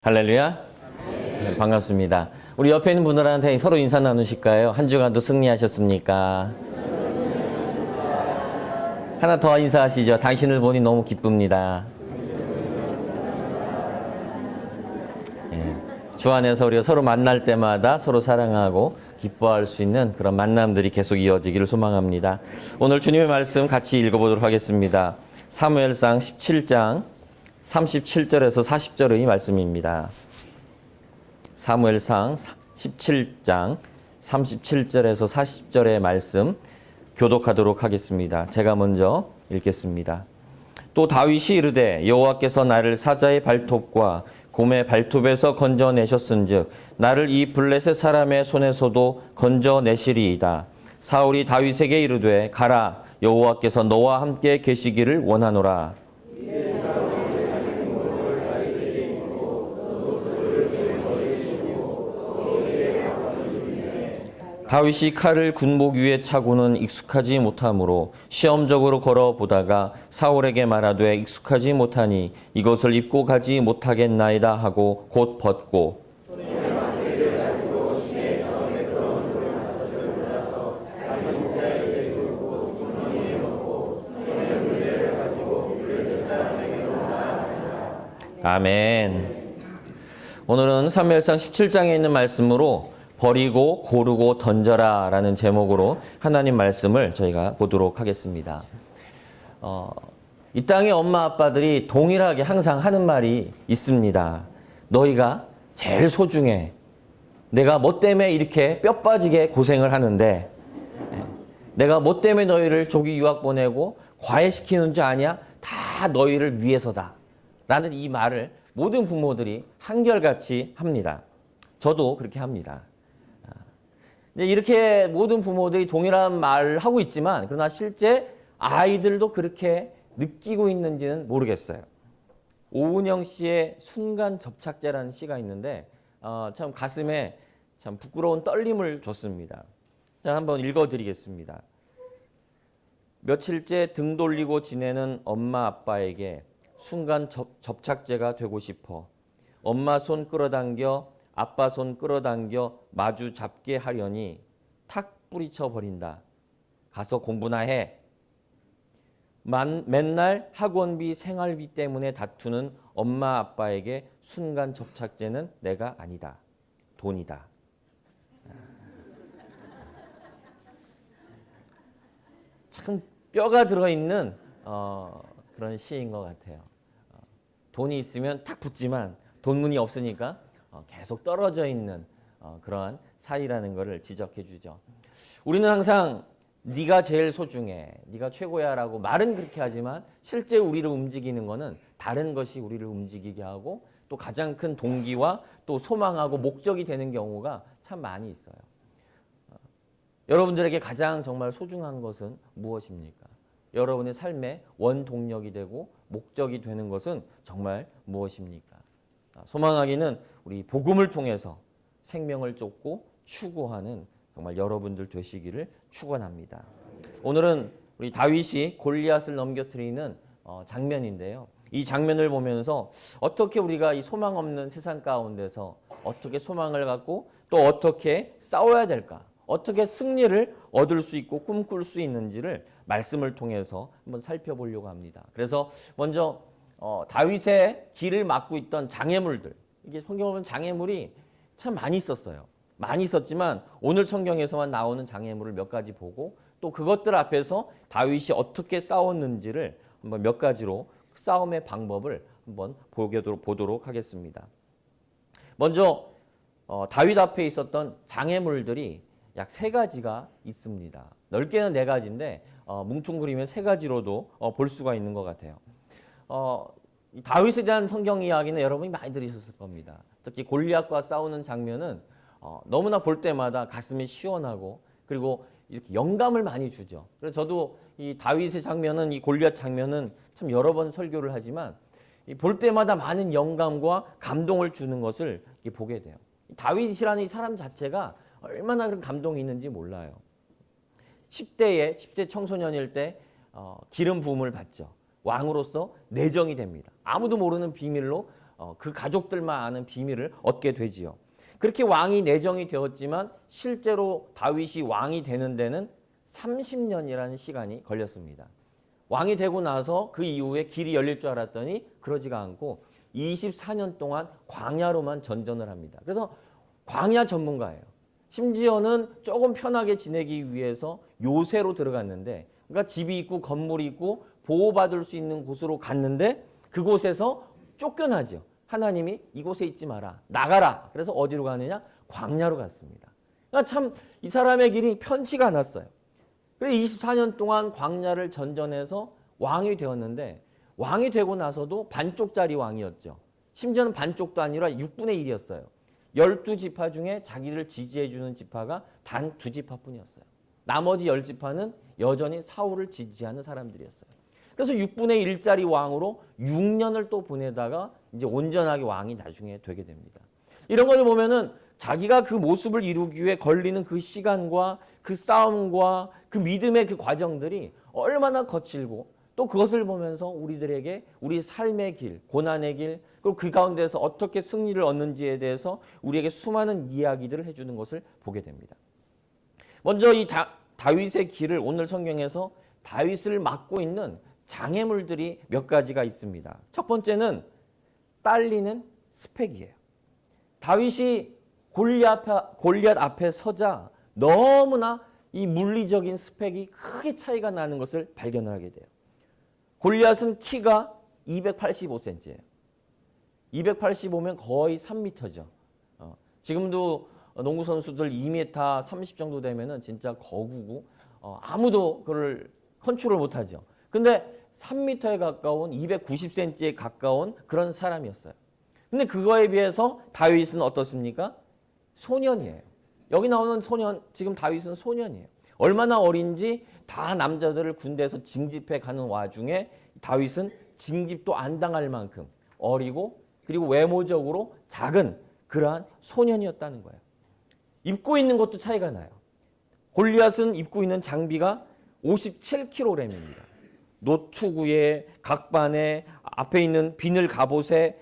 할렐루야. 네, 반갑습니다. 우리 옆에 있는 분들한테 서로 인사 나누실까요? 한 주간도 승리하셨습니까? 하나 더 인사하시죠. 당신을 보니 너무 기쁩니다. 네, 주 안에서 우리가 서로 만날 때마다 서로 사랑하고 기뻐할 수 있는 그런 만남들이 계속 이어지기를 소망합니다. 오늘 주님의 말씀 같이 읽어보도록 하겠습니다. 사무엘상 17장 37절에서 40절의 말씀입니다. 사무엘상 17장 37절에서 40절의 말씀 교독하도록 하겠습니다. 제가 먼저 읽겠습니다. 또 다윗이 이르되 여호와께서 나를 사자의 발톱과 곰의 발톱에서 건져내셨은즉 나를 이 블레셋 사람의 손에서도 건져내시리이다. 사울이 다윗에게 이르되 가라, 여호와께서 너와 함께 계시기를 원하노라. 다윗이 칼을 군복 위에 차고는 익숙하지 못하므로 시험적으로 걸어보다가 사울에게 말하되 익숙하지 못하니 이것을 입고 가지 못하겠나이다 하고 곧 벗고 아멘. 오늘은 사무엘상 17장에 있는 말씀으로 버리고 고르고 던져라 라는 제목으로 하나님 말씀을 저희가 보도록 하겠습니다. 이 땅의 엄마 아빠들이 동일하게 항상 하는 말이 있습니다. 너희가 제일 소중해. 내가 뭐 때문에 이렇게 뼈 빠지게 고생을 하는데, 내가 뭐 때문에 너희를 조기 유학 보내고 과외시키는 줄 아냐? 다 너희를 위해서다 라는 이 말을 모든 부모들이 한결같이 합니다. 저도 그렇게 합니다. 이렇게 모든 부모들이 동일한 말을 하고 있지만 그러나 실제 아이들도 그렇게 느끼고 있는지는 모르겠어요. 오은영 씨의 순간 접착제라는 시가 있는데 참 가슴에 참 부끄러운 떨림을 줬습니다. 자, 한번 읽어드리겠습니다. 며칠째 등 돌리고 지내는 엄마 아빠에게 순간 접착제가 되고 싶어 엄마 손 끌어당겨 아빠 손 끌어당겨 마주 잡게 하려니 탁 뿌리쳐 버린다. 가서 공부나 해. 맨날 학원비 생활비 때문에 다투는 엄마 아빠에게 순간 접착제는 내가 아니다. 돈이다. 참 뼈가 들어있는 그런 시인 것 같아요. 돈이 있으면 탁 붙지만 돈문이 없으니까 계속 떨어져 있는 그러한 사이라는 것을 지적해 주죠. 우리는 항상 네가 제일 소중해, 네가 최고야 라고 말은 그렇게 하지만 실제 우리를 움직이는 것은 다른 것이 우리를 움직이게 하고 또 가장 큰 동기와 또 소망하고 목적이 되는 경우가 참 많이 있어요. 여러분들에게 가장 정말 소중한 것은 무엇입니까? 여러분의 삶의 원동력이 되고 목적이 되는 것은 정말 무엇입니까? 소망하기는 우리 복음을 통해서 생명을 쫓고 추구하는 정말 여러분들 되시기를 축원합니다. 오늘은 우리 다윗이 골리앗을 넘겨뜨리는 장면인데요. 이 장면을 보면서 어떻게 우리가 이 소망 없는 세상 가운데서 어떻게 소망을 갖고 또 어떻게 싸워야 될까? 어떻게 승리를 얻을 수 있고 꿈꿀 수 있는지를 말씀을 통해서 한번 살펴보려고 합니다. 그래서 먼저 다윗의 길을 막고 있던 장애물들, 이게 성경을 보면 장애물이 참 많이 있었어요. 많이 있었지만 오늘 성경에서만 나오는 장애물을 몇 가지 보고 또 그것들 앞에서 다윗이 어떻게 싸웠는지를 한번 몇 가지로 싸움의 방법을 한번 보도록 하겠습니다. 먼저 다윗 앞에 있었던 장애물들이 약 3가지가 있습니다. 넓게는 4가지인데 뭉뚱그리면 3가지로도 볼 수가 있는 것 같아요. 다윗에 대한 성경 이야기는 여러분이 많이 들으셨을 겁니다. 특히 골리앗과 싸우는 장면은 너무나 볼 때마다 가슴이 시원하고 그리고 이렇게 영감을 많이 주죠. 그래서 저도 이 다윗의 장면은 이 골리앗 장면은 참 여러 번 설교를 하지만 볼 때마다 많은 영감과 감동을 주는 것을 보게 돼요. 다윗이라는 이 사람 자체가 얼마나 그런 감동이 있는지 몰라요. 10대 청소년일 때 기름 부음을 받죠. 왕으로서 내정이 됩니다. 아무도 모르는 비밀로 그 가족들만 아는 비밀을 얻게 되지요. 그렇게 왕이 내정이 되었지만 실제로 다윗이 왕이 되는 데는 30년이라는 시간이 걸렸습니다. 왕이 되고 나서 그 이후에 길이 열릴 줄 알았더니 그러지가 않고 24년 동안 광야로만 전전을 합니다. 그래서 광야 전문가예요. 심지어는 조금 편하게 지내기 위해서 요새로 들어갔는데, 그러니까 집이 있고 건물이 있고 보호받을 수 있는 곳으로 갔는데 그곳에서 쫓겨나죠. 하나님이 이곳에 있지 마라, 나가라. 그래서 어디로 가느냐? 광야로 갔습니다. 그러니까 참 이 사람의 길이 편치가 않았어요. 그래서 24년 동안 광야를 전전해서 왕이 되었는데, 왕이 되고 나서도 반쪽짜리 왕이었죠. 심지어는 반쪽도 아니라 6분의 1이었어요. 12지파 중에 자기를 지지해주는 지파가 단 2지파뿐이었어요. 나머지 10지파는 여전히 사울을 지지하는 사람들이었어요. 그래서 6분의 1짜리 왕으로 6년을 또 보내다가 이제 온전하게 왕이 나중에 되게 됩니다. 이런 것을 보면은 자기가 그 모습을 이루기 위해 걸리는 그 시간과 그 싸움과 그 믿음의 그 과정들이 얼마나 거칠고, 또 그것을 보면서 우리들에게 우리 삶의 길, 고난의 길, 그리고 그 가운데서 어떻게 승리를 얻는지에 대해서 우리에게 수많은 이야기들을 해주는 것을 보게 됩니다. 먼저 이 다윗의 길을 오늘 성경에서 다윗을 막고 있는 장애물들이 몇 가지가 있습니다. 첫 번째는 딸리는 스펙이에요. 다윗이 골리앗 앞에 서자 너무나 이 물리적인 스펙이 크게 차이가 나는 것을 발견하게 돼요. 골리앗은 키가 285cm예요. 285면 거의 3m죠. 지금도 농구 선수들 2m 30 정도 되면은 진짜 거구고 아무도 그걸 컨트롤 못하죠. 근데 3m에 가까운 290cm에 가까운 그런 사람이었어요. 근데 그거에 비해서 다윗은 어떻습니까? 소년이에요. 여기 나오는 소년, 지금 다윗은 소년이에요. 얼마나 어린지 다 남자들을 군대에서 징집해 가는 와중에 다윗은 징집도 안 당할 만큼 어리고 그리고 외모적으로 작은 그러한 소년이었다는 거예요. 입고 있는 것도 차이가 나요. 골리앗은 입고 있는 장비가 57kg입니다. 노투구에, 각반에, 앞에 있는 비늘 갑옷에,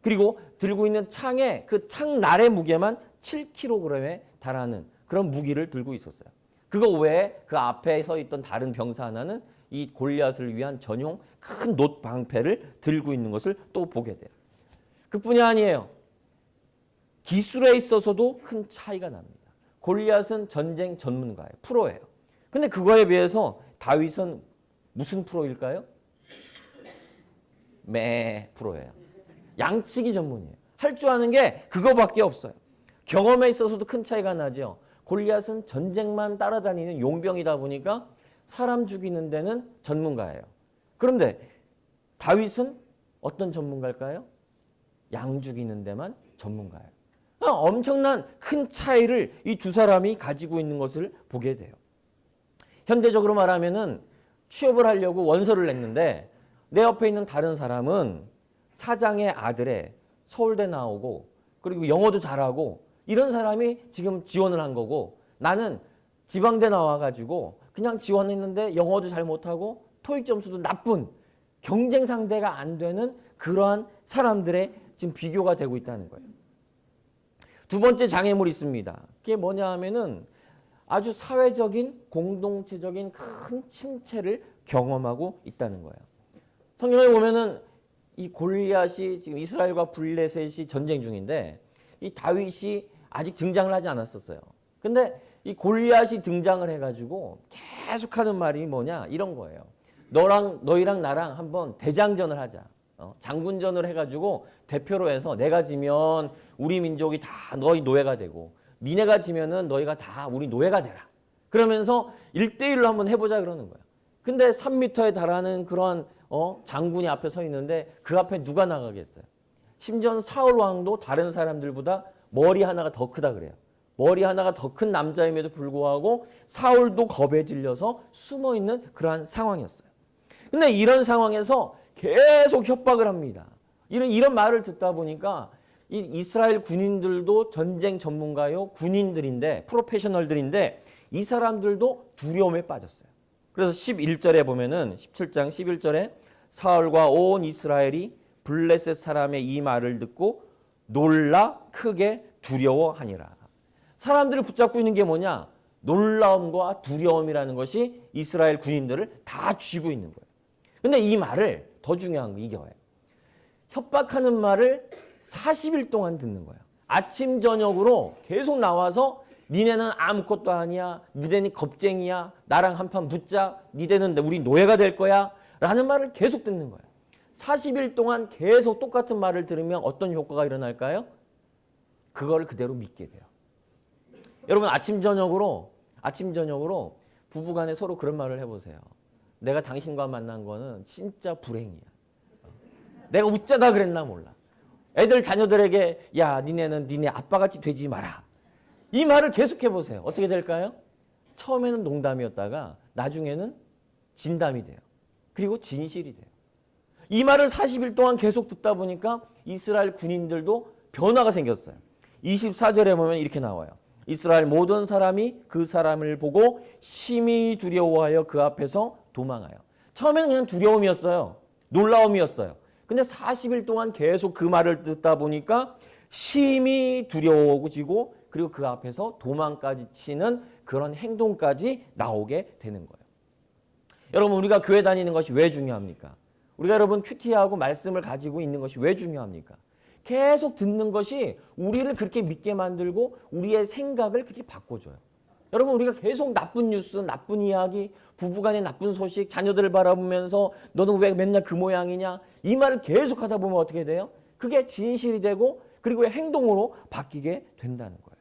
그리고 들고 있는 창에 그 창날의 무게만 7kg에 달하는 그런 무기를 들고 있었어요. 그거 외에 그 앞에 서 있던 다른 병사 하나는 이 골리앗을 위한 전용 큰 놋 방패를 들고 있는 것을 또 보게 돼요. 그뿐이 아니에요. 기술에 있어서도 큰 차이가 납니다. 골리앗은 전쟁 전문가예요. 프로예요. 근데 그거에 비해서 다윗은 무슨 프로일까요? 프로예요. 양치기 전문이에요. 할 줄 아는 게 그거밖에 없어요. 경험에 있어서도 큰 차이가 나죠. 골리앗은 전쟁만 따라다니는 용병이다 보니까 사람 죽이는 데는 전문가예요. 그런데 다윗은 어떤 전문가일까요? 양 죽이는 데만 전문가예요. 엄청난 큰 차이를 이 두 사람이 가지고 있는 것을 보게 돼요. 현대적으로 말하면은 취업을 하려고 원서를 냈는데 내 옆에 있는 다른 사람은 사장의 아들에 서울대 나오고 그리고 영어도 잘하고 이런 사람이 지금 지원을 한 거고, 나는 지방대 나와가지고 그냥 지원했는데 영어도 잘 못하고 토익 점수도 나쁜 경쟁 상대가 안 되는 그러한 사람들의 지금 비교가 되고 있다는 거예요. 두 번째 장애물이 있습니다. 그게 뭐냐 하면은 아주 사회적인 공동체적인 큰 침체를 경험하고 있다는 거예요. 성경에 보면은 이 골리앗이 지금 이스라엘과 블레셋이 전쟁 중인데 이 다윗이 아직 등장을 하지 않았었어요. 근데 이 골리앗이 등장을 해가지고 계속하는 말이 뭐냐 이런 거예요. 너희랑 나랑 한번 대장전을 하자. 장군전을 해가지고 대표로 해서 내가 지면 우리 민족이 다 너희 노예가 되고 니네가 지면은 너희가 다 우리 노예가 되라. 그러면서 1대1로 한번 해보자 그러는 거예요. 근데 3m에 달하는 그런 장군이 앞에 서 있는데 그 앞에 누가 나가겠어요? 심지어 사울 왕도 다른 사람들보다 머리 하나가 더 크다 그래요. 머리 하나가 더 큰 남자임에도 불구하고 사울도 겁에 질려서 숨어있는 그러한 상황이었어요. 근데 이런 상황에서 계속 협박을 합니다. 이런 말을 듣다 보니까 이 이스라엘 군인들도 전쟁 전문가요, 군인들인데, 프로페셔널들인데 이 사람들도 두려움에 빠졌어요. 그래서 11절에 보면은 17장 11절에 사울과 온 이스라엘이 블레셋 사람의 이 말을 듣고 놀라 크게 두려워하니라. 사람들을 붙잡고 있는 게 뭐냐? 놀라움과 두려움이라는 것이 이스라엘 군인들을 다 쥐고 있는 거예요. 근데 이 말을 더 중요한 거 이게 뭐예요? 협박하는 말을 40일 동안 듣는 거예요. 아침 저녁으로 계속 나와서 니네는 아무것도 아니야. 니네는 겁쟁이야. 나랑 한판 붙자. 니네는 우리 노예가 될 거야. 라는 말을 계속 듣는 거예요. 40일 동안 계속 똑같은 말을 들으면 어떤 효과가 일어날까요? 그거를 그대로 믿게 돼요. 여러분 아침 저녁으로 부부간에 서로 그런 말을 해보세요. 내가 당신과 만난 거는 진짜 불행이야. 내가 웃자다 그랬나 몰라. 애들 자녀들에게 야 니네는 니네 아빠같이 되지 마라. 이 말을 계속 해보세요. 어떻게 될까요? 처음에는 농담이었다가 나중에는 진담이 돼요. 그리고 진실이 돼요. 이 말을 40일 동안 계속 듣다 보니까 이스라엘 군인들도 변화가 생겼어요. 24절에 보면 이렇게 나와요. 이스라엘 모든 사람이 그 사람을 보고 심히 두려워하여 그 앞에서 도망하여. 처음에는 그냥 두려움이었어요. 놀라움이었어요. 근데 40일 동안 계속 그 말을 듣다 보니까 심히 두려워지고 그리고 그 앞에서 도망까지 치는 그런 행동까지 나오게 되는 거예요. 여러분 우리가 교회 다니는 것이 왜 중요합니까? 우리가 여러분 큐티하고 말씀을 가지고 있는 것이 왜 중요합니까? 계속 듣는 것이 우리를 그렇게 믿게 만들고 우리의 생각을 그렇게 바꿔줘요. 여러분 우리가 계속 나쁜 뉴스, 나쁜 이야기, 부부간의 나쁜 소식, 자녀들을 바라보면서 너는 왜 맨날 그 모양이냐? 이 말을 계속 하다 보면 어떻게 돼요? 그게 진실이 되고 그리고 행동으로 바뀌게 된다는 거예요.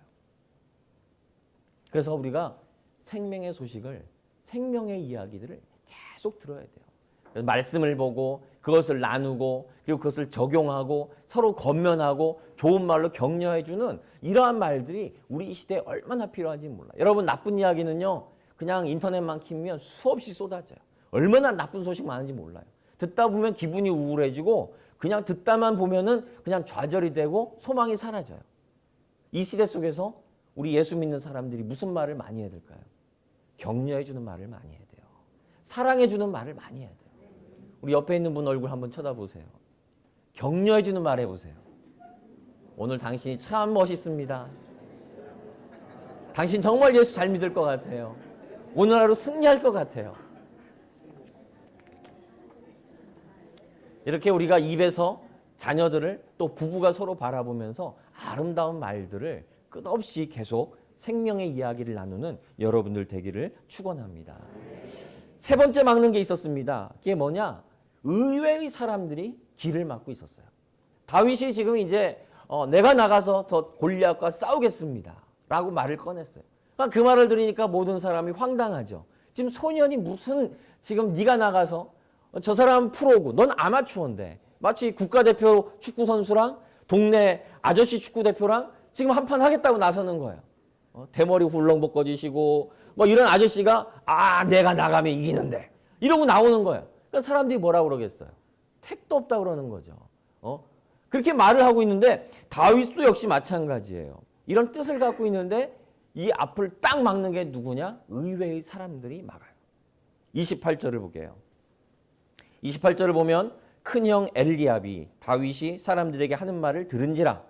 그래서 우리가 생명의 소식을, 생명의 이야기들을 계속 들어야 돼요. 그래서 말씀을 보고 그것을 나누고 그리고 그것을 적용하고 서로 권면하고 좋은 말로 격려해주는 이러한 말들이 우리 이 시대에 얼마나 필요한지 몰라요. 여러분 나쁜 이야기는요. 그냥 인터넷만 키면 수없이 쏟아져요. 얼마나 나쁜 소식 많은지 몰라요. 듣다 보면 기분이 우울해지고 그냥 듣다만 보면은 그냥 좌절이 되고 소망이 사라져요. 이 시대 속에서 우리 예수 믿는 사람들이 무슨 말을 많이 해야 될까요? 격려해주는 말을 많이 해야 돼요. 사랑해주는 말을 많이 해야 돼요. 우리 옆에 있는 분 얼굴 한번 쳐다보세요. 격려해주는 말 해보세요. 오늘 당신이 참 멋있습니다. 당신 정말 예수 잘 믿을 것 같아요. 오늘 하루 승리할 것 같아요. 이렇게 우리가 입에서 자녀들을 또 부부가 서로 바라보면서 아름다운 말들을 끝없이 계속 생명의 이야기를 나누는 여러분들 되기를 축원합니다. 세 번째 막는 게 있었습니다. 그게 뭐냐? 의외의 사람들이 길을 막고 있었어요. 다윗이 지금 이제 내가 나가서 더 골리앗과 싸우겠습니다. 라고 말을 꺼냈어요. 그러니까 그 말을 들으니까 모든 사람이 황당하죠. 지금 소년이 무슨 지금 네가 나가서 저 사람 프로고 넌 아마추어인데 마치 국가대표 축구선수랑 동네 아저씨 축구대표랑 지금 한판 하겠다고 나서는 거예요. 대머리 훌렁 벗겨지시고 뭐 이런 아저씨가 내가 나가면 이기는데 이러고 나오는 거예요. 그러니까 사람들이 뭐라고 그러겠어요? 택도 없다 그러는 거죠. 그렇게 말을 하고 있는데 다윗도 역시 마찬가지예요. 이런 뜻을 갖고 있는데 이 앞을 딱 막는 게 누구냐? 의외의 사람들이 막아요. 28절을 볼게요. 28절을 보면 큰형 엘리압이 다윗이 사람들에게 하는 말을 들은지라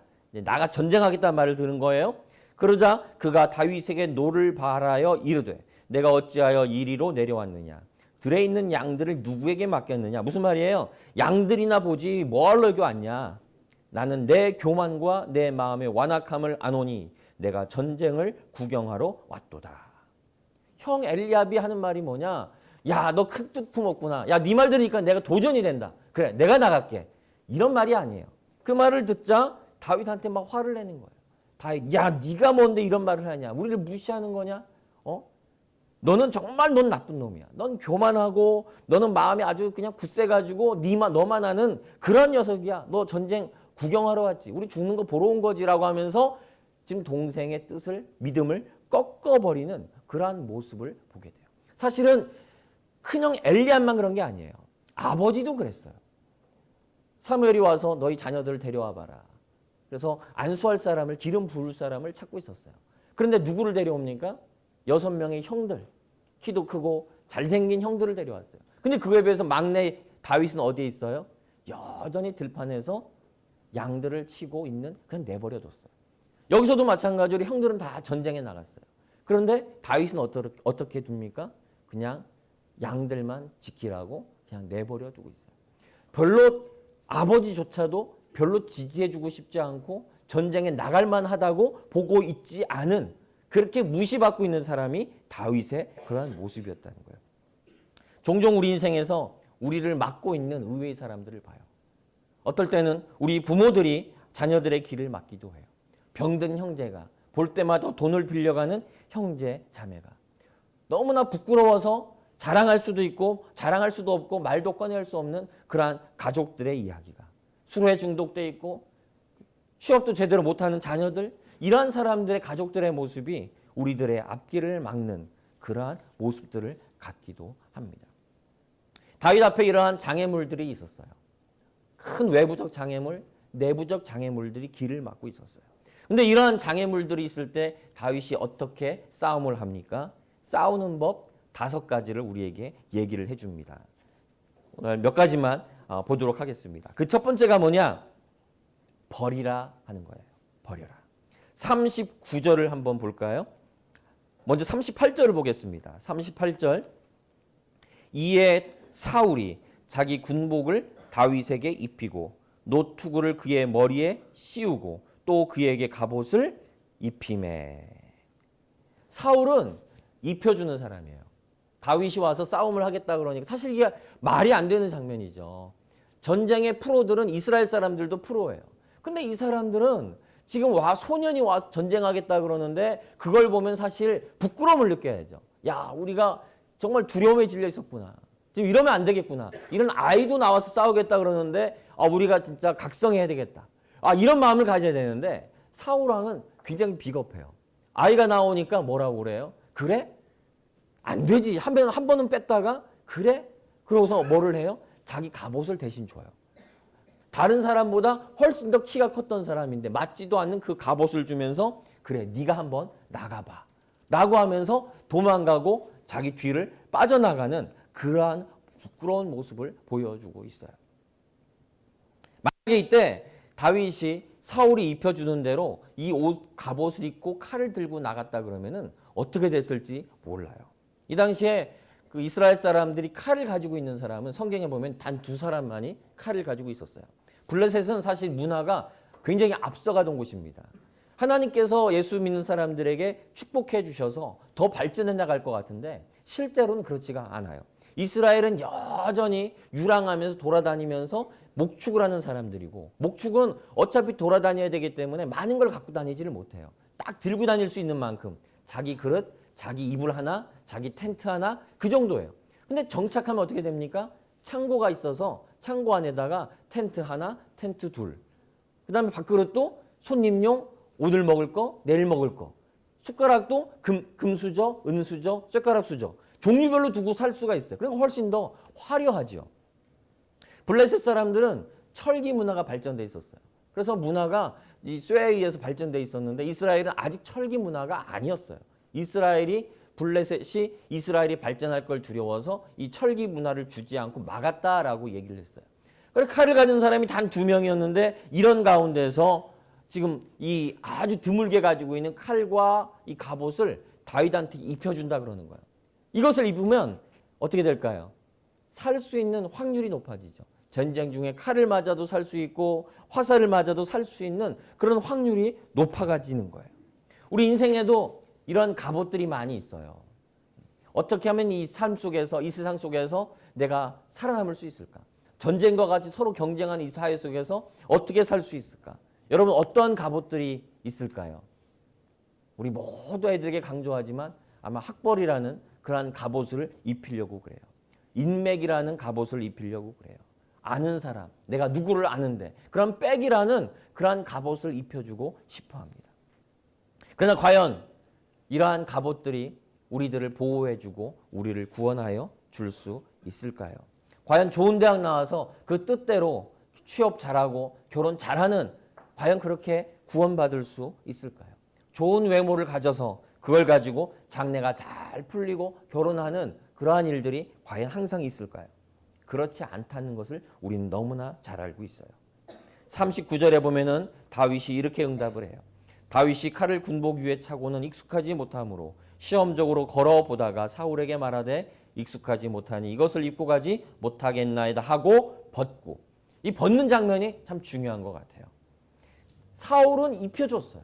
나가 전쟁하겠다는 말을 들은 거예요. 그러자 그가 다윗에게 노를 바라여 이르되 내가 어찌하여 이리로 내려왔느냐 들에 있는 양들을 누구에게 맡겼느냐. 무슨 말이에요? 양들이나 보지 뭐하러 여기 왔냐. 나는 내 교만과 내 마음의 완악함을 아노니 내가 전쟁을 구경하러 왔도다. 형 엘리압이 하는 말이 뭐냐. 야, 너 큰 뜻 품었구나. 야, 네 말 들으니까 내가 도전이 된다. 그래, 내가 나갈게. 이런 말이 아니에요. 그 말을 듣자 다윗한테 막 화를 내는 거예요. 다윗, 야, 네가 뭔데 이런 말을 하냐? 우리를 무시하는 거냐? 너는 정말 넌 나쁜 놈이야. 넌 교만하고 너는 마음이 아주 그냥 굳세가지고 너만 아는 그런 녀석이야. 너 전쟁 구경하러 왔지. 우리 죽는 거 보러 온 거지라고 하면서 지금 동생의 뜻을 믿음을 꺾어버리는 그러한 모습을 보게 돼요. 사실은 큰형 엘리압만 그런 게 아니에요. 아버지도 그랬어요. 사무엘이 와서 너희 자녀들을 데려와 봐라. 그래서 안수할 사람을 기름 부을 사람을 찾고 있었어요. 그런데 누구를 데려옵니까? 6명의 형들, 키도 크고 잘생긴 형들을 데려왔어요. 근데 그거에 비해서 막내 다윗은 어디에 있어요? 여전히 들판에서 양들을 치고 있는, 그냥 내버려뒀어요. 여기서도 마찬가지로 형들은 다 전쟁에 나갔어요. 그런데 다윗은 어떻게 둡니까? 그냥 양들만 지키라고 그냥 내버려두고 있어요. 별로 아버지조차도 별로 지지해주고 싶지 않고 전쟁에 나갈 만하다고 보고 있지 않은, 그렇게 무시받고 있는 사람이 다윗의 그러한 모습이었다는 거예요. 종종 우리 인생에서 우리를 막고 있는 의외의 사람들을 봐요. 어떨 때는 우리 부모들이 자녀들의 길을 막기도 해요. 병든 형제가, 볼 때마다 돈을 빌려가는 형제 자매가, 너무나 부끄러워서 자랑할 수도 있고 자랑할 수도 없고 말도 꺼낼 수 없는 그러한 가족들의 이야기가, 술에 중독돼 있고 취업도 제대로 못하는 자녀들, 이러한 사람들의 가족들의 모습이 우리들의 앞길을 막는 그러한 모습들을 갖기도 합니다. 다윗 앞에 이러한 장애물들이 있었어요. 큰 외부적 장애물, 내부적 장애물들이 길을 막고 있었어요. 근데 이러한 장애물들이 있을 때 다윗이 어떻게 싸움을 합니까? 싸우는 법 5가지를 우리에게 얘기를 해줍니다. 오늘 몇 가지만 보도록 하겠습니다. 그 첫 번째가 뭐냐? 버리라 하는 거예요. 버려라. 39절을 한번 볼까요? 먼저 38절을 보겠습니다. 38절. 이에 사울이 자기 군복을 다윗에게 입히고 노투구를 그의 머리에 씌우고 또 그에게 갑옷을 입히매. 사울은 입혀주는 사람이에요. 다윗이 와서 싸움을 하겠다 그러니까 사실 이게 말이 안 되는 장면이죠. 전쟁의 프로들은 이스라엘 사람들도 프로예요. 근데 이 사람들은 지금 소년이 와서 전쟁하겠다 그러는데 그걸 보면 사실 부끄러움을 느껴야죠. 야, 우리가 정말 두려움에 질려 있었구나. 지금 이러면 안 되겠구나. 이런 아이도 나와서 싸우겠다 그러는데 우리가 진짜 각성해야 되겠다. 이런 마음을 가져야 되는데 사울 왕은 굉장히 비겁해요. 아이가 나오니까 뭐라고 그래요? 그래? 안 되지. 한 번은 뺐다가 그래? 그러고서 뭐를 해요? 자기 갑옷을 대신 줘요. 다른 사람보다 훨씬 더 키가 컸던 사람인데 맞지도 않는 그 갑옷을 주면서 그래, 네가 한번 나가봐 라고 하면서 도망가고 자기 뒤를 빠져나가는 그러한 부끄러운 모습을 보여주고 있어요. 만약에 이때 다윗이 사울이 입혀주는 대로 이 옷 갑옷을 입고 칼을 들고 나갔다 그러면은 어떻게 됐을지 몰라요. 이 당시에 그 이스라엘 사람들이 칼을 가지고 있는 사람은 성경에 보면 단 2사람만이 칼을 가지고 있었어요. 블레셋은 사실 문화가 굉장히 앞서가던 곳입니다. 하나님께서 예수 믿는 사람들에게 축복해 주셔서 더 발전해 나갈 것 같은데 실제로는 그렇지가 않아요. 이스라엘은 여전히 유랑하면서 돌아다니면서 목축을 하는 사람들이고, 목축은 어차피 돌아다녀야 되기 때문에 많은 걸 갖고 다니지를 못해요. 딱 들고 다닐 수 있는 만큼 자기 그릇, 자기 이불 하나, 자기 텐트 하나, 그 정도예요. 근데 정착하면 어떻게 됩니까? 창고가 있어서 창고 안에다가 텐트 하나, 텐트 둘, 그 다음에 밥그릇도 손님용, 오늘 먹을 거, 내일 먹을 거, 숟가락도 금수저, 은수저, 젓가락 수저, 종류별로 두고 살 수가 있어요. 그리고 훨씬 더 화려하죠. 블레셋 사람들은 철기 문화가 발전돼 있었어요. 그래서 문화가 이 쇠에 의해서 발전돼 있었는데 이스라엘은 아직 철기 문화가 아니었어요. 블레셋이 이스라엘이 발전할 걸 두려워서 이 철기 문화를 주지 않고 막았다라고 얘기를 했어요. 그래서 칼을 가진 사람이 단 2명이었는데 이런 가운데서 지금 이 아주 드물게 가지고 있는 칼과 이 갑옷을 다윗한테 입혀준다 그러는 거예요. 이것을 입으면 어떻게 될까요? 살 수 있는 확률이 높아지죠. 전쟁 중에 칼을 맞아도 살 수 있고 화살을 맞아도 살 수 있는 그런 확률이 높아가지는 거예요. 우리 인생에도 이런 갑옷들이 많이 있어요. 어떻게 하면 이 삶 속에서, 이 세상 속에서 내가 살아남을 수 있을까? 전쟁과 같이 서로 경쟁하는 이 사회 속에서 어떻게 살 수 있을까? 여러분, 어떠한 갑옷들이 있을까요? 우리 모두 애들에게 강조하지만 아마 학벌이라는 그러한 갑옷을 입히려고 그래요. 인맥이라는 갑옷을 입히려고 그래요. 아는 사람, 내가 누구를 아는데 그런 백이라는 그러한 갑옷을 입혀주고 싶어 합니다. 그러나 과연 이러한 갑옷들이 우리들을 보호해주고 우리를 구원하여 줄 수 있을까요? 과연 좋은 대학 나와서 그 뜻대로 취업 잘하고 결혼 잘하는, 과연 그렇게 구원받을 수 있을까요? 좋은 외모를 가져서 그걸 가지고 장래가 잘 풀리고 결혼하는 그러한 일들이 과연 항상 있을까요? 그렇지 않다는 것을 우리는 너무나 잘 알고 있어요. 39절에 보면은 다윗이 이렇게 응답을 해요. 다윗이 칼을 군복 위에 차고는 익숙하지 못하므로 시험적으로 걸어보다가 사울에게 말하되 익숙하지 못하니 이것을 입고 가지 못하겠나이다 하고 벗고. 이 벗는 장면이 참 중요한 것 같아요. 사울은 입혀줬어요.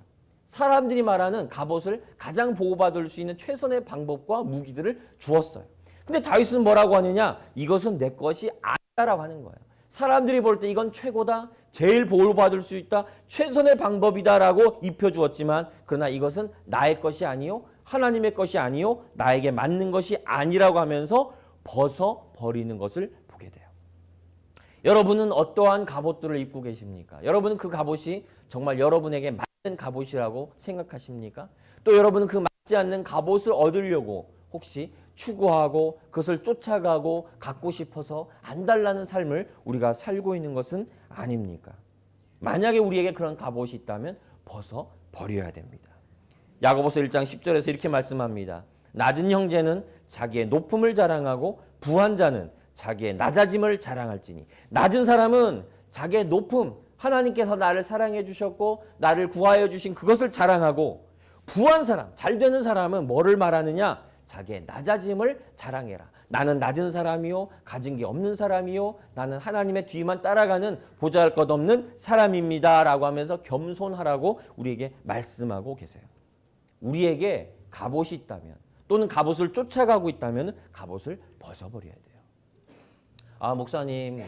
사람들이 말하는 갑옷을 가장 보호받을 수 있는 최선의 방법과 무기들을 주었어요. 근데 다윗은 뭐라고 하느냐? 이것은 내 것이 아니다라고 하는 거예요. 사람들이 볼 때 이건 최고다, 제일 보호받을 수 있다, 최선의 방법이다라고 입혀주었지만 그러나 이것은 나의 것이 아니요, 하나님의 것이 아니요, 나에게 맞는 것이 아니라고 하면서 벗어버리는 것을 보게 돼요. 여러분은 어떠한 갑옷들을 입고 계십니까? 여러분은 그 갑옷이 정말 여러분에게 맞는 갑옷이라고 생각하십니까? 또 여러분은 그 맞지 않는 갑옷을 얻으려고 혹시 추구하고 그것을 쫓아가고 갖고 싶어서 안달나는 삶을 우리가 살고 있는 것은 아닙니까? 만약에 우리에게 그런 갑옷이 있다면 벗어버려야 됩니다. 야고보서 1장 10절에서 이렇게 말씀합니다. 낮은 형제는 자기의 높음을 자랑하고 부한 자는 자기의 낮아짐을 자랑할지니. 낮은 사람은 자기의 높음, 하나님께서 나를 사랑해 주셨고 나를 구하여 주신 그것을 자랑하고, 부한 사람, 잘 되는 사람은 뭐를 말하느냐? 자기의 낮아짐을 자랑해라. 나는 낮은 사람이요, 가진 게 없는 사람이요, 나는 하나님의 뒤만 따라가는 보잘것없는 사람입니다 라고 하면서 겸손하라고 우리에게 말씀하고 계세요. 우리에게 갑옷이 있다면 또는 갑옷을 쫓아가고 있다면 갑옷을 벗어버려야 돼요. 아, 목사님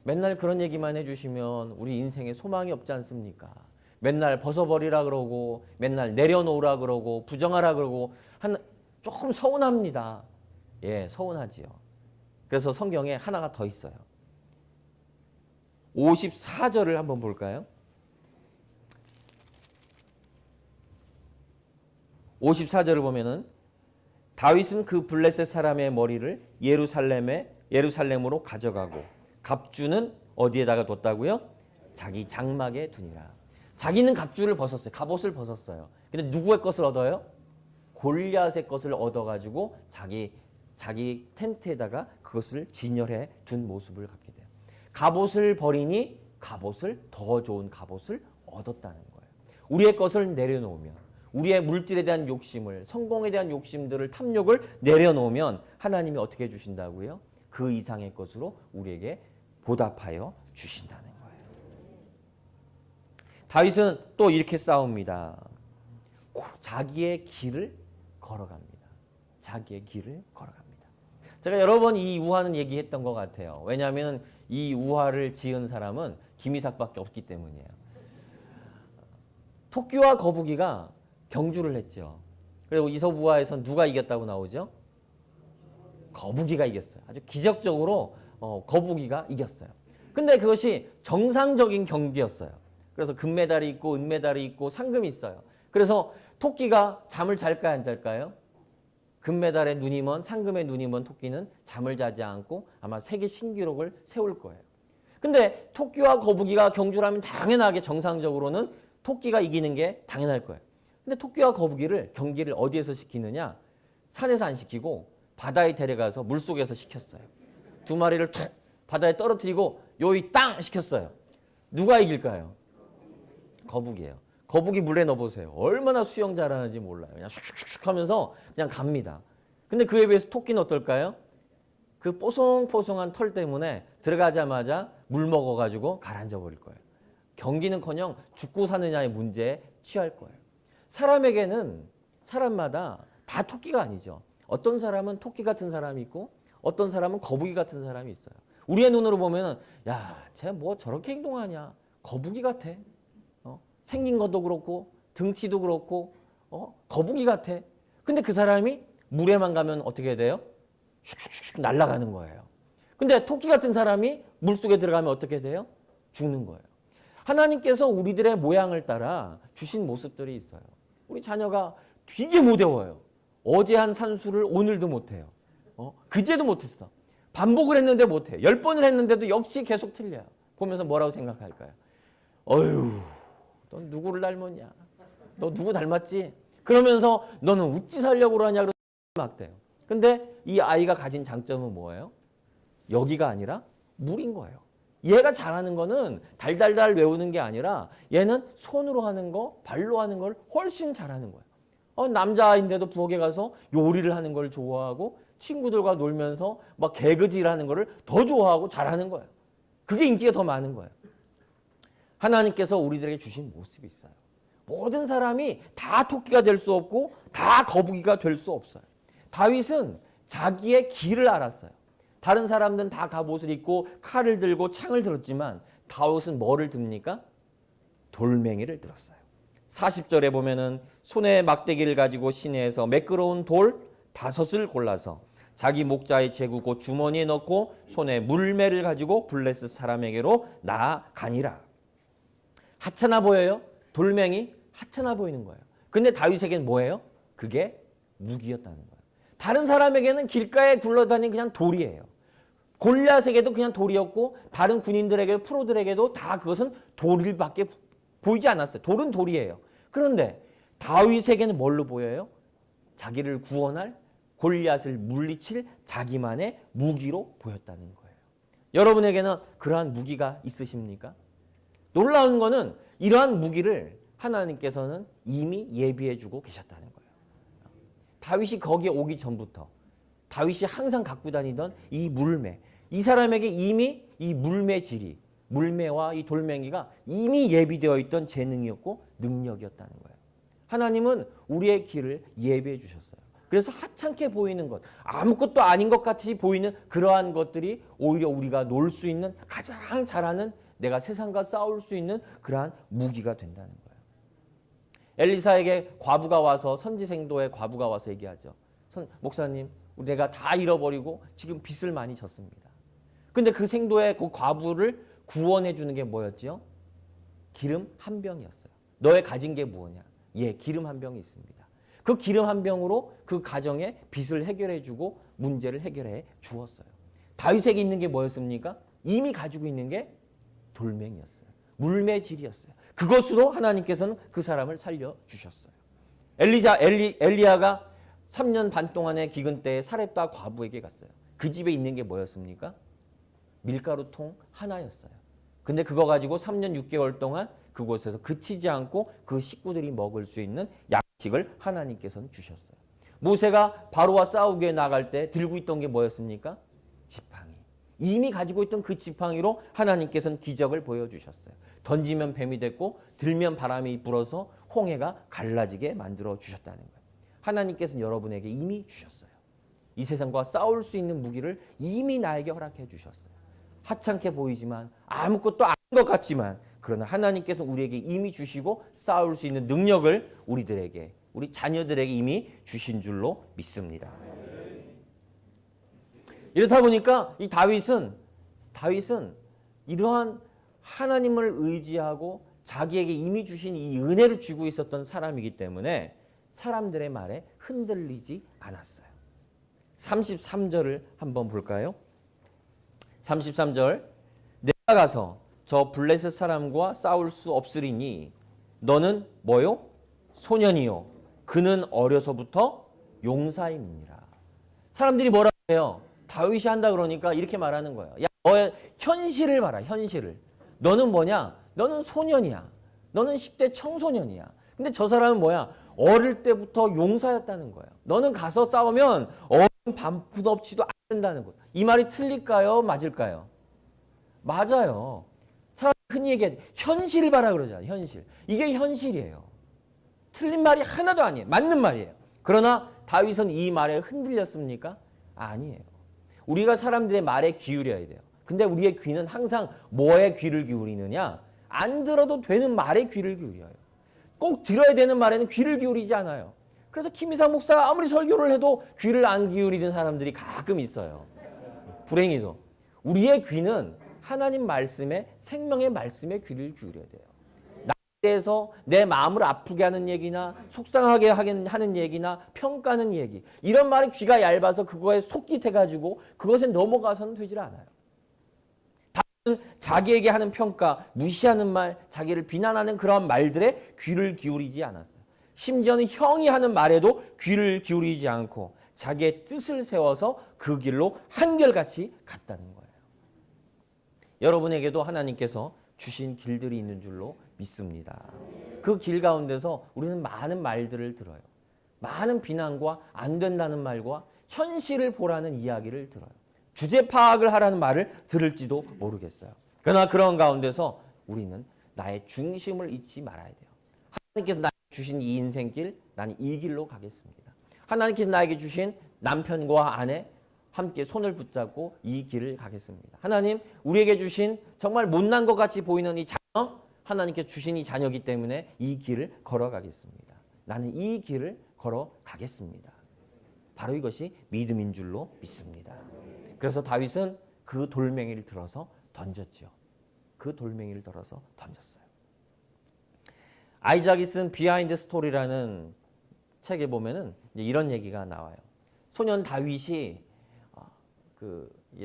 맨날 그런 얘기만 해주시면 우리 인생에 소망이 없지 않습니까? 맨날 벗어버리라 그러고 맨날 내려놓으라 그러고 부정하라 그러고 조금 서운합니다. 예, 서운하지요. 그래서 성경에 하나가 더 있어요. 54절을 한번 볼까요? 54절을 보면은 다윗은 그 블레셋 사람의 머리를 예루살렘으로 가져가고 갑주는 어디에다가 뒀다고요? 자기 장막에 두니라. 자기는 갑주를 벗었어요. 갑옷을 벗었어요. 근데 누구의 것을 얻어요? 골리앗의 것을 얻어가지고 자기 텐트에다가 그것을 진열해 둔 모습을 갖게 돼요. 갑옷을 버리니 갑옷을, 더 좋은 갑옷을 얻었다는 거예요. 우리의 것을 내려놓으면, 우리의 물질에 대한 욕심을, 성공에 대한 욕심들을, 탐욕을 내려놓으면 하나님이 어떻게 해주신다고요? 그 이상의 것으로 우리에게 보답하여 주신다는 거예요. 다윗은 또 이렇게 싸웁니다. 자기의 길을 걸어갑니다. 자기의 길을 걸어갑니다. 제가 여러 번 이 우화는 얘기했던 것 같아요. 왜냐하면 이 우화를 지은 사람은 김이삭밖에 없기 때문이에요. 토끼와 거북이가 경주를 했죠. 그리고 이솝우화에선 누가 이겼다고 나오죠? 거북이가 이겼어요. 아주 기적적으로 거북이가 이겼어요. 근데 그것이 정상적인 경기였어요. 그래서 금메달이 있고 은메달이 있고 상금이 있어요. 그래서 토끼가 잠을 잘까요, 안 잘까요? 금메달에 눈이 먼, 상금에 눈이 먼 토끼는 잠을 자지 않고 아마 세계 신기록을 세울 거예요. 근데 토끼와 거북이가 경주를 하면 당연하게 정상적으로는 토끼가 이기는 게 당연할 거예요. 근데 토끼와 거북이를 경기를 어디에서 시키느냐? 산에서 안 시키고 바다에 데려가서 물속에서 시켰어요. 두 마리를 툭 바다에 떨어뜨리고 요이 땅 시켰어요. 누가 이길까요? 거북이에요. 거북이 물에 넣어보세요. 얼마나 수영 잘하는지 몰라요. 그냥 슉슉슉 하면서 그냥 갑니다. 근데 그에 비해서 토끼는 어떨까요? 그 뽀송뽀송한 털 때문에 들어가자마자 물 먹어가지고 가라앉아 버릴 거예요. 경기는커녕 죽고 사느냐의 문제에 취할 거예요. 사람에게는 사람마다 다 토끼가 아니죠. 어떤 사람은 토끼 같은 사람이 있고 어떤 사람은 거북이 같은 사람이 있어요. 우리의 눈으로 보면은 야, 쟤 뭐 저렇게 행동하냐? 거북이 같아. 생긴 것도 그렇고 등치도 그렇고 거북이 같아. 근데 그 사람이 물에만 가면 어떻게 돼요? 슉슉슉 날아가는 거예요. 근데 토끼 같은 사람이 물속에 들어가면 어떻게 돼요? 죽는 거예요. 하나님께서 우리들의 모양을 따라 주신 모습들이 있어요. 우리 자녀가 되게 못 외워요. 어제 한 산수를 오늘도 못해요. 그제도 못했어. 반복을 했는데 못해요. 10번을 했는데도 역시 계속 틀려요. 보면서 뭐라고 생각할까요? 어휴, 너 누구를 닮았냐? 너 누구 닮았지? 그러면서 너는 어찌 살려고 그러냐? 막 돼요. 근데 이 아이가 가진 장점은 뭐예요? 여기가 아니라 물인 거예요. 얘가 잘하는 거는 달달달 외우는 게 아니라 얘는 손으로 하는 거, 발로 하는 걸 훨씬 잘하는 거예요. 남자인데도 부엌에 가서 요리를 하는 걸 좋아하고 친구들과 놀면서 막 개그질하는 거를 더 좋아하고 잘하는 거예요. 그게 인기가 더 많은 거예요. 하나님께서 우리들에게 주신 모습이 있어요. 모든 사람이 다 토끼가 될 수 없고 다 거북이가 될 수 없어요. 다윗은 자기의 길을 알았어요. 다른 사람들은 다 갑옷을 입고 칼을 들고 창을 들었지만 다윗은 뭐를 듭니까? 돌멩이를 들었어요. 40절에 보면은 손에 막대기를 가지고 시내에서 매끄러운 돌 5을 골라서 자기 목자의 제구 곧 주머니에 넣고 손에 물매를 가지고 블레셋 사람에게로 나아가니라. 하찮아 보여요? 돌멩이 하찮아 보이는 거예요. 근데 다윗에게는 뭐예요? 그게 무기였다는 거예요. 다른 사람에게는 길가에 굴러다니는 그냥 돌이에요. 골리앗에게도 그냥 돌이었고 다른 군인들에게 프로들에게도 다 그것은 돌일밖에 보이지 않았어요. 돌은 돌이에요. 그런데 다윗에게는 뭘로 보여요? 자기를 구원할 골리앗을 물리칠 자기만의 무기로 보였다는 거예요. 여러분에게는 그러한 무기가 있으십니까? 놀라운 거는 이러한 무기를 하나님께서는 이미 예비해 주고 계셨다는 거예요. 다윗이 거기에 오기 전부터 다윗이 항상 갖고 다니던 이 물매, 이 사람에게 이미 이 물매질이, 물매와 이 돌멩이가 이미 예비되어 있던 재능이었고 능력이었다는 거예요. 하나님은 우리의 길을 예비해 주셨어요. 그래서 하찮게 보이는 것, 아무것도 아닌 것 같이 보이는 그러한 것들이 오히려 우리가 놀 수 있는 가장 잘하는, 내가 세상과 싸울 수 있는 그러한 무기가 된다는 거예요. 엘리사에게 과부가 와서, 선지생도의 과부가 와서 얘기하죠. 목사님, 내가 다 잃어버리고 지금 빚을 많이 졌습니다. 근데 그 생도의 그 과부를 구원해 주는 게 뭐였지요? 기름 한 병이었어요. 너의 가진 게 무엇이냐? 예, 기름 한 병이 있습니다. 그 기름 한 병으로 그 가정의 빚을 해결해 주고 문제를 해결해 주었어요. 다윗에게 있는 게 뭐였습니까? 이미 가지고 있는 게 돌멩이였어요. 물매질이었어요. 그것으로 하나님께서는 그 사람을 살려주셨어요. 엘리야가 3년 반 동안의 기근 때에 사렙다 과부에게 갔어요. 그 집에 있는 게 뭐였습니까? 밀가루통 하나였어요. 근데 그거 가지고 3년 6개월 동안 그곳에서 그치지 않고 그 식구들이 먹을 수 있는 양식을 하나님께서는 주셨어요. 모세가 바로와 싸우게 나갈 때 들고 있던 게 뭐였습니까? 지팡이. 이미 가지고 있던 그 지팡이로 하나님께서는 기적을 보여주셨어요. 던지면 뱀이 됐고 들면 바람이 불어서 홍해가 갈라지게 만들어 주셨다는 거예요. 하나님께서는 여러분에게 이미 주셨어요. 이 세상과 싸울 수 있는 무기를 이미 나에게 허락해 주셨어요. 하찮게 보이지만 아무것도 아닌 것 같지만 그러나 하나님께서 우리에게 이미 주시고 싸울 수 있는 능력을 우리들에게, 우리 자녀들에게 이미 주신 줄로 믿습니다. 이렇다 보니까 이 다윗은 이러한 하나님을 의지하고 자기에게 이미 주신 이 은혜를 쥐고 있었던 사람이기 때문에 사람들의 말에 흔들리지 않았어요. 33절을 한번 볼까요? 33절, 내가 가서 저 블레셋 사람과 싸울 수 없으리니 너는 뭐요? 소년이요. 그는 어려서부터 용사임이니라. 사람들이 뭐라고 해요? 다윗이 한다 그러니까 이렇게 말하는 거예요. 야, 너의 현실을 봐라, 현실을. 너는 뭐냐? 너는 소년이야. 너는 10대 청소년이야. 근데 저 사람은 뭐야? 어릴 때부터 용사였다는 거예요. 너는 가서 싸우면 어린 반푼 없이도 안 된다는 거예요. 이 말이 틀릴까요? 맞을까요? 맞아요. 사람이 흔히 얘기하지. 현실을 봐라 그러잖아요. 현실. 이게 현실이에요. 틀린 말이 하나도 아니에요. 맞는 말이에요. 그러나 다윗은 이 말에 흔들렸습니까? 아니에요. 우리가 사람들의 말에 기울여야 돼요. 근데 우리의 귀는 항상 뭐에 귀를 기울이느냐? 안 들어도 되는 말에 귀를 기울여요. 꼭 들어야 되는 말에는 귀를 기울이지 않아요. 그래서 김이상 목사가 아무리 설교를 해도 귀를 안 기울이는 사람들이 가끔 있어요. 불행히도. 우리의 귀는 하나님 말씀에, 생명의 말씀에 귀를 기울여야 돼요. 나에 대해서 내 마음을 아프게 하는 얘기나 속상하게 하는 얘기나 평가하는 얘기, 이런 말에 귀가 얇아서 그거에 속깃해가지고 그것에 넘어가서는 되질 않아요. 다른 자기에게 하는 평가, 무시하는 말, 자기를 비난하는 그런 말들에 귀를 기울이지 않았어요. 심지어는 형이 하는 말에도 귀를 기울이지 않고 자기의 뜻을 세워서 그 길로 한결같이 갔다는 거예요. 여러분에게도 하나님께서 주신 길들이 있는 줄로 믿습니다. 그 길 가운데서 우리는 많은 말들을 들어요. 많은 비난과 안 된다는 말과 현실을 보라는 이야기를 들어요. 주제 파악을 하라는 말을 들을지도 모르겠어요. 그러나 그런 가운데서 우리는 나의 중심을 잊지 말아야 돼요. 하나님께서 나에게 주신 이 인생길, 나는 이 길로 가겠습니다. 하나님께서 나에게 주신 남편과 아내 함께 손을 붙잡고 이 길을 가겠습니다. 하나님, 우리에게 주신 정말 못난 것 같이 보이는 이 자녀, 하나님께서 주신 이 자녀이기 때문에 이 길을 걸어가겠습니다. 나는 이 길을 걸어가겠습니다. 바로 이것이 믿음인 줄로 믿습니다. 그래서 다윗은 그 돌멩이를 들어서 던졌죠. 그 돌멩이를 들어서 던졌어요. 아이작이 쓴 비하인드 스토리라는 책에 보면은 이런 얘기가 나와요. 소년 다윗이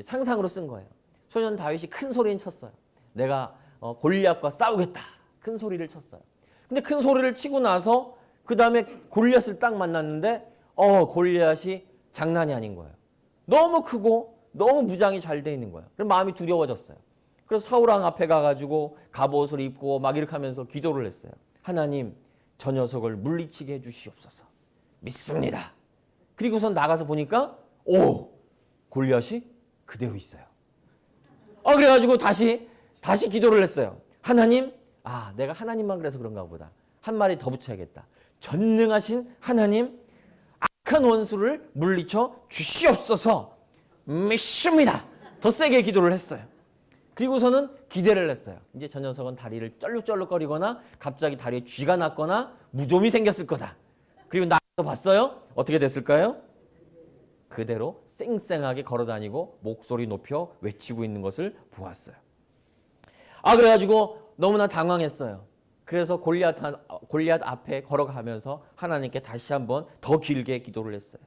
상상으로 쓴 거예요. 소년 다윗이 큰 소리는 쳤어요. 내가 골리앗과 싸우겠다. 큰 소리를 쳤어요. 근데 큰 소리를 치고 나서 그 다음에 골리앗을 딱 만났는데 골리앗이 장난이 아닌 거예요. 너무 크고 너무 무장이 잘 돼 있는 거예요. 그래서 마음이 두려워졌어요. 그래서 사울왕 앞에 가가지고 갑옷을 입고 막 이렇게 하면서 기도를 했어요. 하나님, 저 녀석을 물리치게 해주시옵소서. 믿습니다. 그리고선 나가서 보니까 골리앗이 그대로 있어요. 그래가지고 다시 기도를 했어요. 하나님, 내가 하나님만 그래서 그런가 보다. 한 마리 더 붙여야겠다. 전능하신 하나님, 악한 원수를 물리쳐 주시옵소서. 믿습니다. 더 세게 기도를 했어요. 그리고서는 기대를 했어요. 이제 저 녀석은 다리를 쩔룩쩔룩거리거나 갑자기 다리에 쥐가 났거나 무좀이 생겼을 거다. 그리고 나도 봤어요. 어떻게 됐을까요? 그대로 쌩쌩하게 걸어다니고 목소리 높여 외치고 있는 것을 보았어요. 그래가지고 너무나 당황했어요. 그래서 골리앗 앞에 걸어가면서 하나님께 다시 한번 더 길게 기도를 했어요.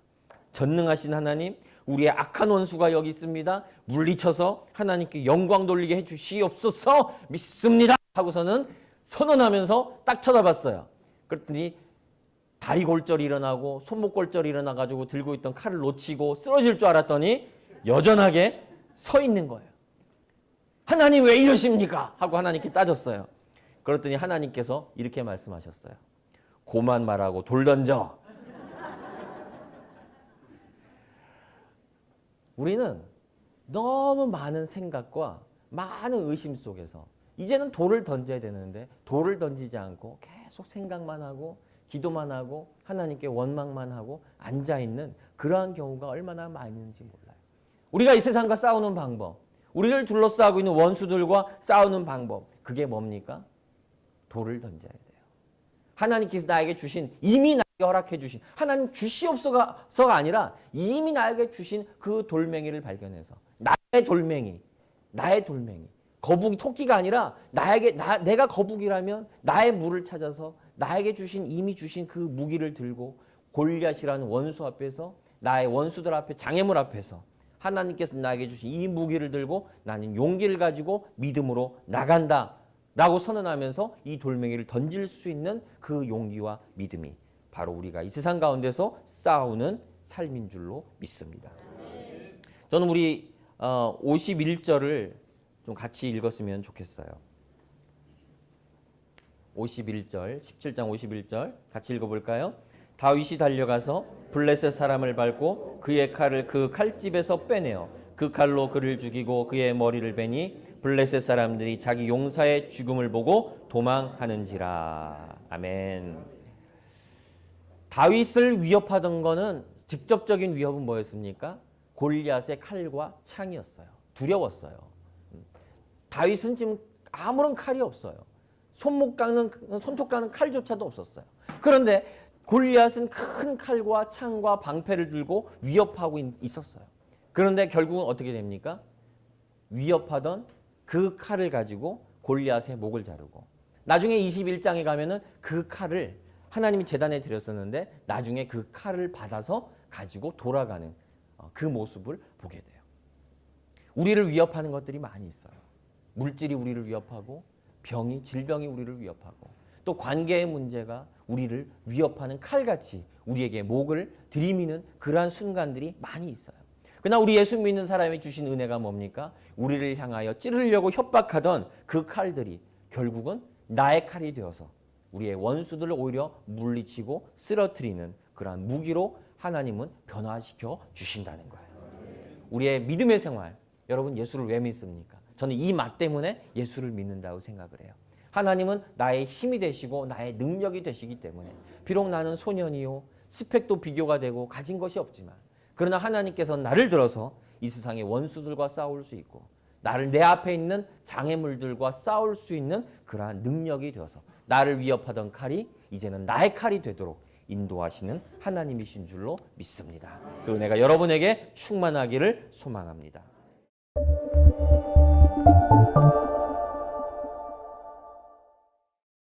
전능하신 하나님, 우리의 악한 원수가 여기 있습니다. 물리쳐서 하나님께 영광 돌리게 해주시옵소서. 믿습니다. 하고서는 선언하면서 딱 쳐다봤어요. 그랬더니 다리 골절이 일어나고 손목 골절이 일어나가지고 들고 있던 칼을 놓치고 쓰러질 줄 알았더니 여전하게 서 있는 거예요. 하나님 왜 이러십니까? 하고 하나님께 따졌어요. 그랬더니 하나님께서 이렇게 말씀하셨어요. 고만 말하고 돌 던져. 우리는 너무 많은 생각과 많은 의심 속에서 이제는 돌을 던져야 되는데 돌을 던지지 않고 계속 생각만 하고 기도만 하고 하나님께 원망만 하고 앉아있는 그러한 경우가 얼마나 많이 있는지 몰라요. 우리가 이 세상과 싸우는 방법, 우리를 둘러싸고 있는 원수들과 싸우는 방법, 그게 뭡니까? 돌을 던져야 돼요. 하나님께서 나에게 주신, 이미 나에게 허락해 주신, 하나님 주시옵소서가 아니라 이미 나에게 주신 그 돌멩이를 발견해서 나의 돌멩이, 거북이, 토끼가 아니라 내가 거북이라면 나의 물을 찾아서 나에게 이미 주신 그 무기를 들고 골리앗이라는 원수 앞에서, 나의 원수들 앞에, 장애물 앞에서 하나님께서 나에게 주신 이 무기를 들고 나는 용기를 가지고 믿음으로 나간다 라고 선언하면서 이 돌멩이를 던질 수 있는 그 용기와 믿음이 바로 우리가 이 세상 가운데서 싸우는 삶인 줄로 믿습니다. 저는 우리 51절을 좀 같이 읽었으면 좋겠어요. 51절, 17장 51절 같이 읽어볼까요? 다윗이 달려가서 블레셋 사람을 밟고 그의 칼을 그 칼집에서 빼내어 그 칼로 그를 죽이고 그의 머리를 베니 블레셋 사람들이 자기 용사의 죽음을 보고 도망하는지라. 아멘. 다윗을 위협하던 거는 직접적인 위협은 뭐였습니까? 골리앗의 칼과 창이었어요. 두려웠어요. 다윗은 지금 아무런 칼이 없어요. 손톱 깎는 칼조차도 없었어요. 그런데 골리앗은 큰 칼과 창과 방패를 들고 위협하고 있었어요. 그런데 결국은 어떻게 됩니까? 위협하던 그 칼을 가지고 골리앗의 목을 자르고, 나중에 21장에 가면은 그 칼을 하나님이 제단에 드렸었는데 나중에 그 칼을 받아서 가지고 돌아가는 그 모습을 보게 돼요. 우리를 위협하는 것들이 많이 있어요. 물질이 우리를 위협하고, 질병이 우리를 위협하고, 또 관계의 문제가 우리를 위협하는 칼같이 우리에게 목을 들이미는 그러한 순간들이 많이 있어요. 그러나 우리 예수 믿는 사람이 주신 은혜가 뭡니까? 우리를 향하여 찌르려고 협박하던 그 칼들이 결국은 나의 칼이 되어서 우리의 원수들을 오히려 물리치고 쓰러뜨리는 그러한 무기로 하나님은 변화시켜 주신다는 거예요. 우리의 믿음의 생활, 여러분 예수를 왜 믿습니까? 저는 이 맛 때문에 예수를 믿는다고 생각을 해요. 하나님은 나의 힘이 되시고 나의 능력이 되시기 때문에 비록 나는 소년이요 스펙도 비교가 되고 가진 것이 없지만 그러나 하나님께서는 나를 들어서 이 세상의 원수들과 싸울 수 있고 나를 내 앞에 있는 장애물들과 싸울 수 있는 그러한 능력이 되어서 나를 위협하던 칼이 이제는 나의 칼이 되도록 인도하시는 하나님이신 줄로 믿습니다. 그 은혜가 여러분에게 충만하기를 소망합니다.